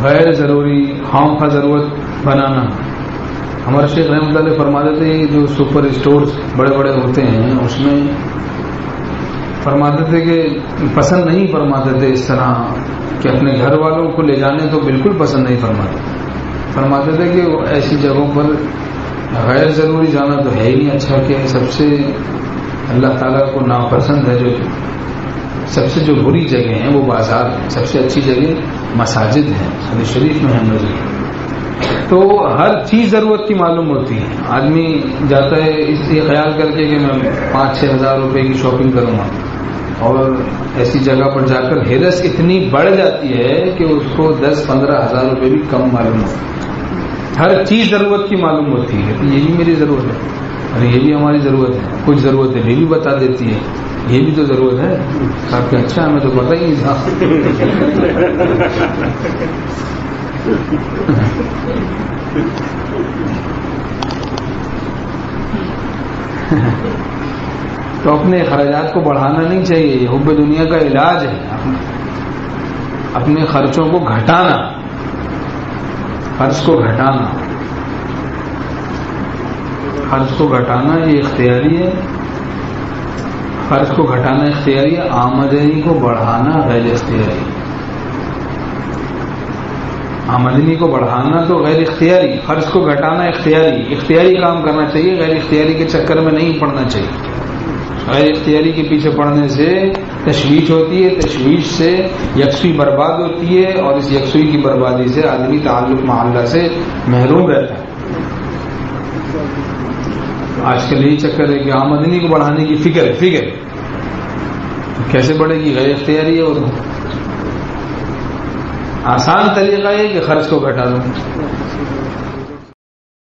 غیر ضروری خام خواہ ضرورت بنانا. ہمارے شیخ رحمۃ اللہ فرماتے تھے جو سپر اسٹورز بڑے بڑے ہوتے ہیں اس میں فرماتے تھے کہ پسند نہیں فرماتے تھے اس طرح کہ اپنے گھر والوں کو لے جانے تو بالکل پسند نہیں فرماتے تھے کہ ایسی جگہوں پر غیر ضروری جانا تو ہے ہی نہیں اچھا. کہ سب سے اللہ تعالیٰ کو ناپسند ہے سب سے جو بری جگہ ہیں وہ بازار ہیں، سب سے اچھی جگہ مساجد ہیں، حدیث شریف میں ہم لوگ. تو ہر چیز ضرورت کی معلوم ہوتی ہے. آدمی جاتا ہے اس یہ خیال کر کے کہ میں 5-6 ہزار روپے کی شاپنگ کروں گا، اور ایسی جگہ پر جا کر ہرس اتنی بڑھ جاتی ہے کہ اس کو 10-15 ہزار روپے بھی کم معلوم ہوتا ہے. ہر چیز ضرورت کی معلوم ہوتی ہے. یہ بھی میری ضرورت ہے، اور یہ بھی ہماری ضرورت ہے. کچھ ضرورت ہے یہ بھی بتا دیتی ہے، یہ بھی تو ضرورت ہے. آپ کہ اچھا ہمیں تو پتہ ہی نہیں تھا. تو اپنے اخراجات کو بڑھانا نہیں چاہیے. یہ حب دنیا کا علاج ہے. اپنے خرچوں کو گھٹانا، خرچ کو گھٹانا یہ اختیاری ہے. خرچ کو گھٹانا اختیاری ہے، آمدنی کو بڑھانا غیر اختیاری. آمدنی کو بڑھانا تو غیر اختیاری، خرچ کو گھٹانا اختیاری کام کرنا چاہیے. غیر اختیاری کے چکر میں نہیں پڑنا چاہیے. غیر اختیاری کے پیچھے پڑنے سے تشویش ہوتی ہے، تشویش سے یکسوئی برباد ہوتی ہے، اور اس یکسوئی کی بربادی سے آدمی تعلق مع اللہ سے محروم رہتا ہے. آج کل یہی چکر ہے کہ آمدنی کو بڑھانے کی فکر کیسے بڑھے گی؟ غیر اختیاری ہے. اور آسان طریقہ ہے کہ خرچ کو گھٹا دو.